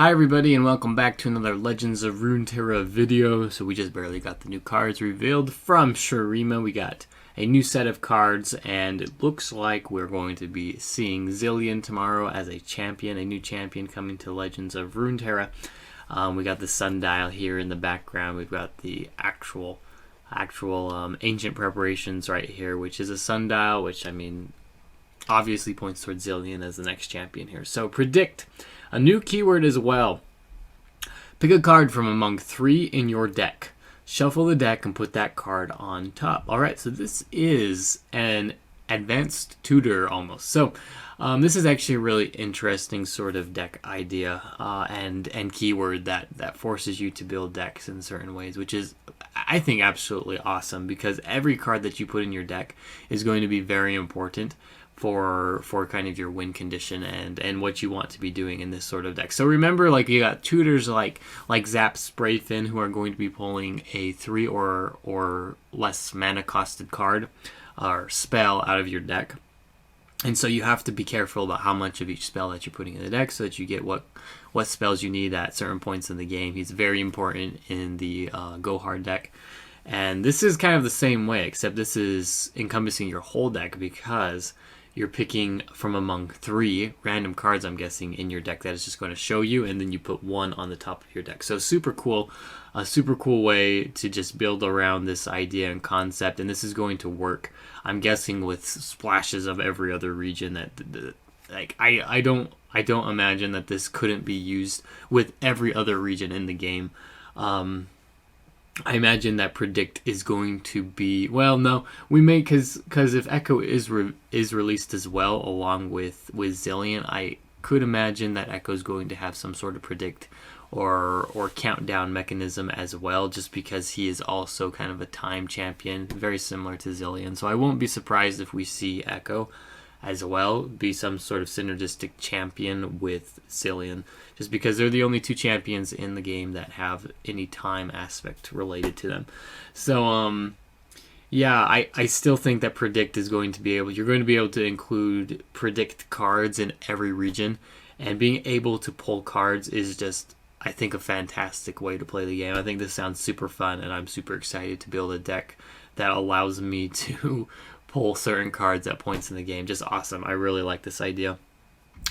Hi everybody and welcome back to another Legends of Runeterra video. So we just barely got the new cards revealed from Shurima. We got a new set of cards and it looks like we're going to be seeing Zilean tomorrow as a champion, a new champion coming to Legends of Runeterra. We got the sundial here in the background. We've got the actual ancient preparations right here, which is a sundial, which I mean obviously points towards Zilean as the next champion here. So predict. A new keyword as well. Pick a card from among 3 in your deck. Shuffle the deck and put that card on top. Alright, so this is an advanced tutor almost. So this is actually a really interesting sort of deck idea and keyword that forces you to build decks in certain ways, which is, I think, absolutely awesome because every card that you put in your deck is going to be very important for kind of your win condition and what you want to be doing in this sort of deck. So remember, like, you got tutors like Zap Sprayfin who are going to be pulling a 3 or less mana costed card or spell out of your deck. And so you have to be careful about how much of each spell that you're putting in the deck so that you get what spells you need at certain points in the game. He's very important in the Go Hard deck. And this is kind of the same way, except this is encompassing your whole deck because you're picking from among 3 random cards, I'm guessing, in your deck that is just going to show you, and then you put 1 on the top of your deck. So super cool, a super cool way to just build around this idea and concept, and this is going to work, I'm guessing, with splashes of every other region. Like I don't imagine that this couldn't be used with every other region in the game. I imagine that predict is going to be, well, no, we may, because if Echo is released as well along with Zilean, I could imagine that Echo is going to have some sort of predict or countdown mechanism as well, just because he is also kind of a time champion, very similar to Zilean. So I won't be surprised if we see Echo as well be some sort of synergistic champion with Zilean, just because they're the only 2 champions in the game that have any time aspect related to them. So yeah, I still think that predict is going to be able, you're going to be able to include predict cards in every region, and being able to pull cards is just, I think, a fantastic way to play the game. I think this sounds super fun, and I'm super excited to build a deck that allows me to pull certain cards at points in the game. Just awesome. I really like this idea.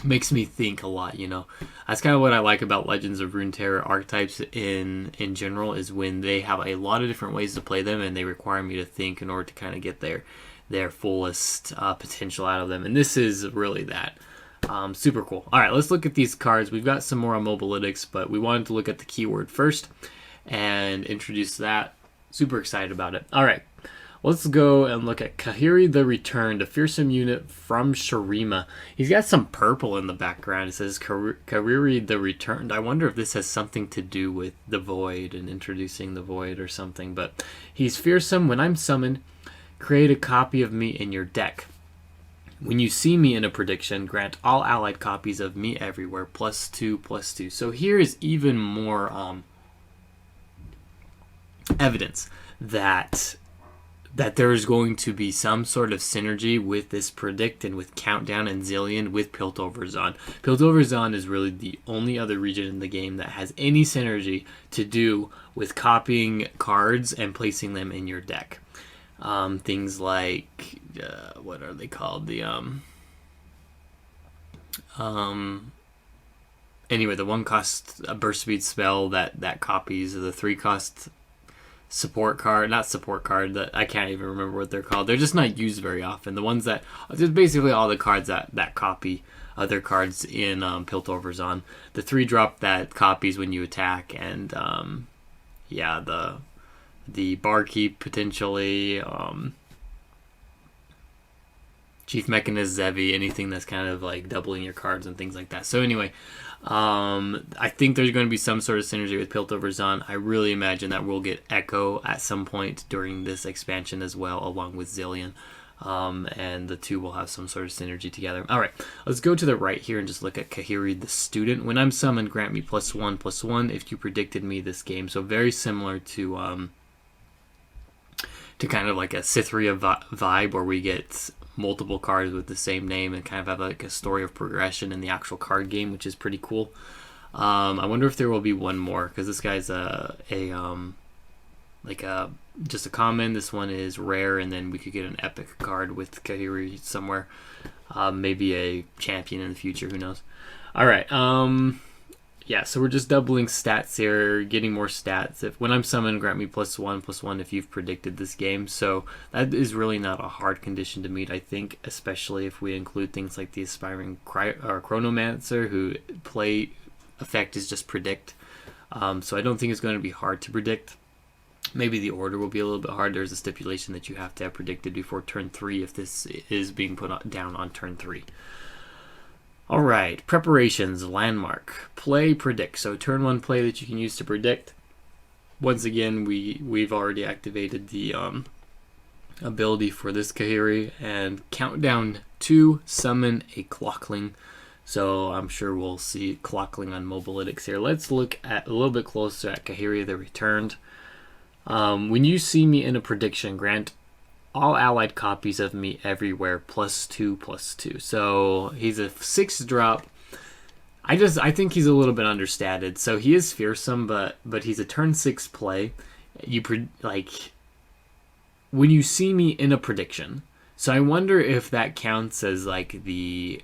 Makes me think a lot, you know. That's kind of what I like about Legends of Runeterra archetypes in general, is when they have a lot of different ways to play them and they require me to think in order to kind of get their fullest potential out of them. And this is really that. Super cool. Alright, let's look at these cards. We've got some more on Mobalytics, but we wanted to look at the keyword first and introduce that. Super excited about it. Alright. Let's go and look at Kahiri the Return, the fearsome unit from Shurima. He's got some purple in the background. It says Kahiri the Return. I wonder if this has something to do with the Void and introducing the Void or something. But he's fearsome. When I'm summoned, create a copy of me in your deck. When you see me in a prediction, grant all allied copies of me everywhere, +2/+2. So here is even more evidence that there is going to be some sort of synergy with this predict and with countdown and Zilean with Piltoverzon. Piltoverzon is really the only other region in the game that has any synergy to do with copying cards and placing them in your deck. Things like what are they called? The anyway, the 1-cost burst speed spell that copies the 3-cost support card, not support card, that I can't even remember what they're called. They're just not used very often. The ones that, there's basically all the cards that copy other cards in Piltoverzon. The 3-drop that copies when you attack, and yeah, the Barkeep potentially, Chief Mechanist Zevi, anything that's kind of like doubling your cards and things like that. So anyway, I think there's going to be some sort of synergy with Piltoverzon. I really imagine that we'll get Echo at some point during this expansion as well, along with Zilean. And the 2 will have some sort of synergy together. Alright, let's go to the right here and just look at Kahiri the Student. When I'm summoned, grant me +1/+1 if you predicted me this game. So very similar to kind of like a Cytheria vibe, where we get multiple cards with the same name and kind of have like a story of progression in the actual card game, which is pretty cool. I wonder if there will be one more, because this guy's just a common. This one is rare, and then we could get an epic card with Kahiri somewhere. Maybe a champion in the future, who knows. Alright, yeah, so we're just doubling stats here, getting more stats. When I'm summoned, grant me +1/+1 if you've predicted this game. So that is really not a hard condition to meet, I think, especially if we include things like the Aspiring Chronomancer, who play effect is just predict. So I don't think it's going to be hard to predict. Maybe the order will be a little bit hard. There's a stipulation that you have to have predicted before turn 3 if this is being put down on turn 3. Alright, preparations, landmark, play, predict. So turn 1 play that you can use to predict. Once again, we've already activated the ability for this Kahiri, and countdown 2, summon a Clockling. So I'm sure we'll see Clockling on Mobilytics here. Let's look at a little bit closer at Kahiri the Returned. When you see me in a prediction, grant all allied copies of me everywhere +2/+2. So he's a 6-drop. I think he's a little bit understated. So he is fearsome, but he's a turn 6 play. When you see me in a prediction. So I wonder if that counts as like the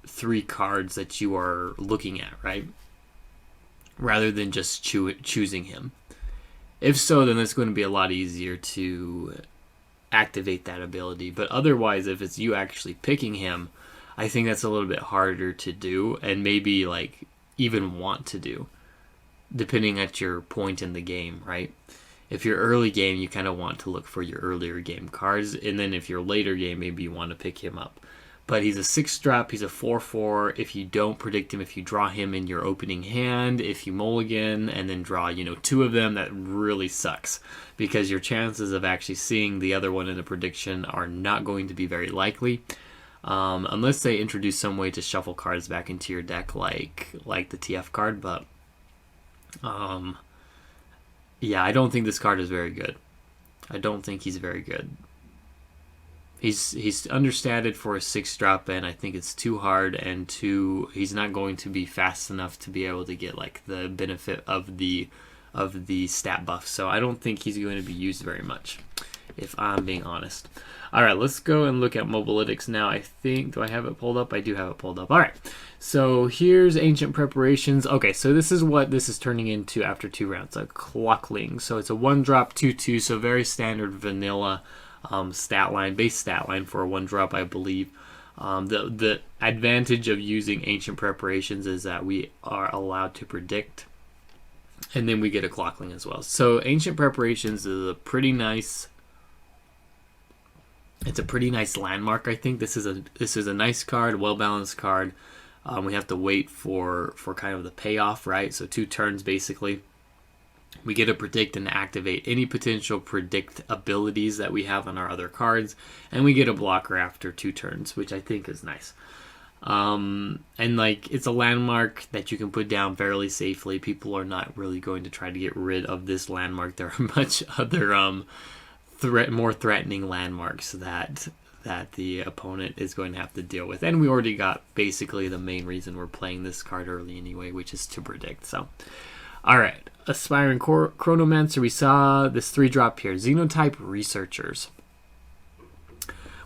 3 cards that you are looking at, right? Rather than just choosing him. If so, then it's going to be a lot easier to activate that ability. But otherwise, if it's you actually picking him, I think that's a little bit harder to do, and maybe like even want to do, depending at your point in the game, right? If you're early game, you kind of want to look for your earlier game cards, and then if you're later game, maybe you want to pick him up. But he's a 6-drop, he's a 4/4. If you don't predict him, if you draw him in your opening hand, if you mulligan and then draw, 2 of them, that really sucks. Because your chances of actually seeing the other one in a prediction are not going to be very likely. Unless they introduce some way to shuffle cards back into your deck like the TF card. But, yeah, I don't think this card is very good. I don't think he's very good. He's understated for a 6-drop, and I think it's too hard, and he's not going to be fast enough to be able to get like the benefit of the stat buff. So I don't think he's going to be used very much, if I'm being honest. All right, let's go and look at Mobilytics now. I think, do I have it pulled up? I do have it pulled up. All right, so here's Ancient Preparations. Okay, so this is what this is turning into after 2 rounds, a Clockling. So it's a 1-drop 2/2, so very standard vanilla base stat line for a 1-drop, I believe. The advantage of using Ancient Preparations is that we are allowed to predict, and then we get a Clockling as well. So Ancient Preparations is a pretty nice. It's a pretty nice landmark, I think. This is a nice card, well balanced card. We have to wait for kind of the payoff, right? So 2 turns basically. We get to predict and activate any potential predict abilities that we have on our other cards, and we get a blocker after 2 turns, which I think is nice. And like, it's a landmark that you can put down fairly safely. People are not really going to try to get rid of this landmark. There are much other more threatening landmarks that the opponent is going to have to deal with, and we already got basically the main reason we're playing this card early anyway, which is to predict. So, all right. Aspiring Chronomancer, we saw this 3-drop here. Xenotype Researchers.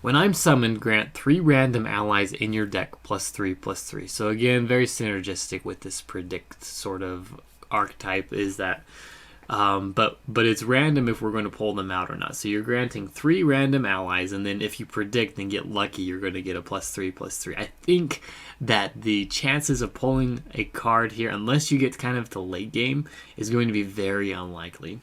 When I'm summoned, grant 3 random allies in your deck +3/+3. So again, very synergistic with this predict sort of archetype is that, but it's random if we're going to pull them out or not. So you're granting 3 random allies, and then if you predict and get lucky, you're going to get a +3/+3. I think that the chances of pulling a card here, unless you get kind of to late game, is going to be very unlikely.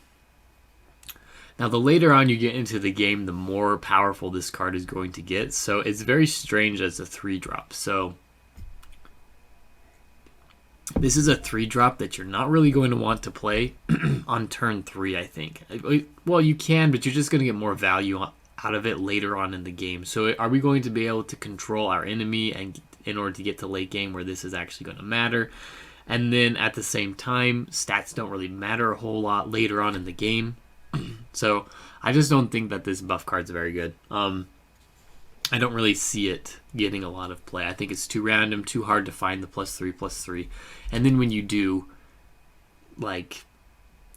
Now, the later on you get into the game, the more powerful this card is going to get. So it's very strange as a 3-drop. So this is a 3-drop that you're not really going to want to play on turn 3, I think. Well, you can, but you're just going to get more value out of it later on in the game. So are we going to be able to control our enemy and in order to get to late game where this is actually going to matter? And then at the same time, stats don't really matter a whole lot later on in the game. So I just don't think that this buff card's very good. I don't really see it getting a lot of play. I think it's too random, too hard to find the +3/+3. And then when you do, like,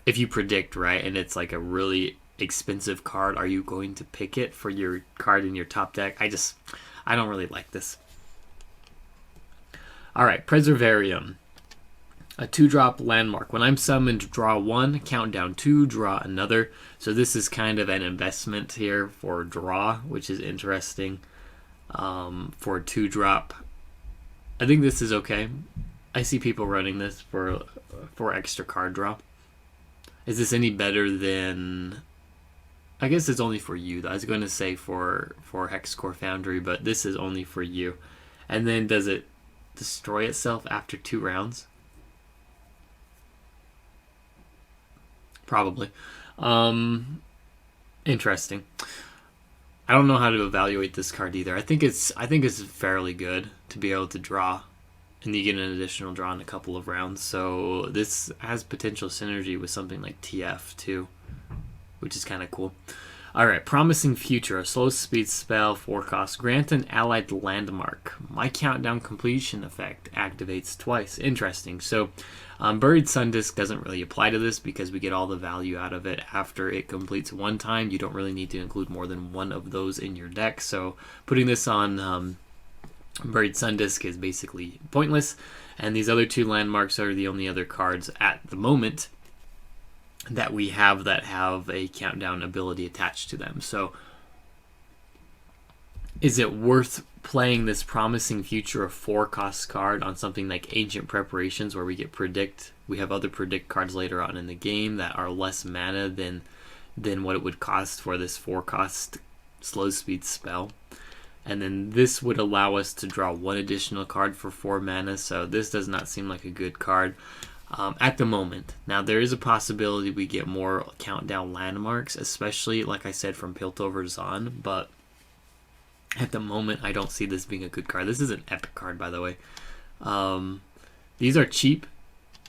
if you predict, right, and it's like a really expensive card, are you going to pick it for your card in your top deck? I don't really like this. Alright, Preservarium. A 2-drop landmark. When I'm summoned, draw 1, count down 2, draw another. So this is kind of an investment here for draw, which is interesting. For a 2-drop, I think this is okay. I see people running this for extra card draw. Is this any better than... I guess it's only for you, though. I was going to say for Hexcore Foundry, but this is only for you. And then does it destroy itself after 2 rounds? Probably. Interesting. I don't know how to evaluate this card either. I think it's fairly good to be able to draw, and you get an additional draw in a couple of rounds. So this has potential synergy with something like TF too, which is kind of cool. Alright, Promising Future, a slow speed spell, 4 cost. Grant an allied landmark. My countdown completion effect activates twice. Interesting. So, Buried Sun Disk doesn't really apply to this because we get all the value out of it after it completes 1 time. You don't really need to include more than 1 of those in your deck. So, putting this on Buried Sun Disk is basically pointless. And these other 2 landmarks are the only other cards at the moment that we have that have a countdown ability attached to them. So is it worth playing this Promising Future, a 4-cost card, on something like Ancient Preparations where we get predict? We have other predict cards later on in the game that are less mana than what it would cost for this 4-cost slow speed spell. And then this would allow us to draw 1 additional card for 4 mana, so this does not seem like a good card. At the moment. Now, there is a possibility we get more countdown landmarks, especially, like I said, from Piltover Zahn, but at the moment, I don't see this being a good card. This is an epic card, by the way. These are cheap.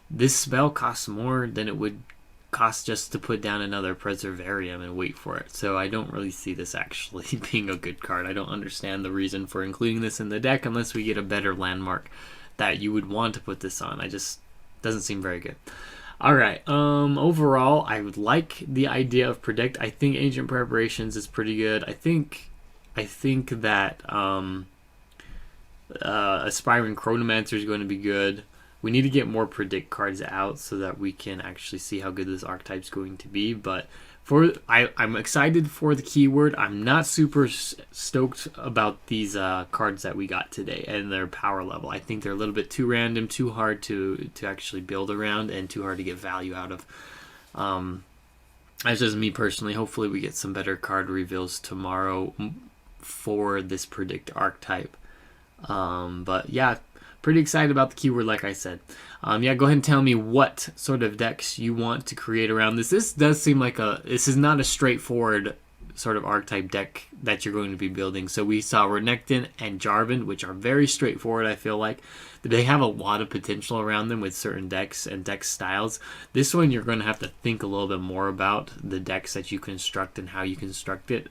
This spell costs more than it would cost just to put down another Preservarium and wait for it, so I don't really see this actually being a good card. I don't understand the reason for including this in the deck unless we get a better landmark that you would want to put this on. Doesn't seem very good. Alright, overall, I would like the idea of Predict. I think Ancient Preparations is pretty good. I think that Aspiring Chronomancer is going to be good. We need to get more Predict cards out so that we can actually see how good this archetype is going to be. But I'm excited for the keyword. I'm not super stoked about these cards that we got today and their power level. I think they're a little bit too random, too hard to actually build around, and too hard to get value out of. That's just me personally. Hopefully we get some better card reveals tomorrow for this Predict archetype. But yeah, pretty excited about the keyword, like I said. Yeah, go ahead and tell me what sort of decks you want to create around this. This does seem like this is not a straightforward sort of archetype deck that you're going to be building. So we saw Renekton and Jarvan, which are very straightforward, I feel like. They have a lot of potential around them with certain decks and deck styles. This one, you're going to have to think a little bit more about the decks that you construct and how you construct it.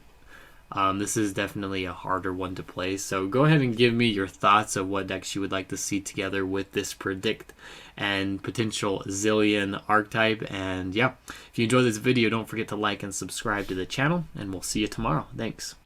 This is definitely a harder one to play, so go ahead and give me your thoughts of what decks you would like to see together with this Predict and potential Zilean archetype. And yeah, if you enjoyed this video, don't forget to like and subscribe to the channel, and we'll see you tomorrow. Thanks.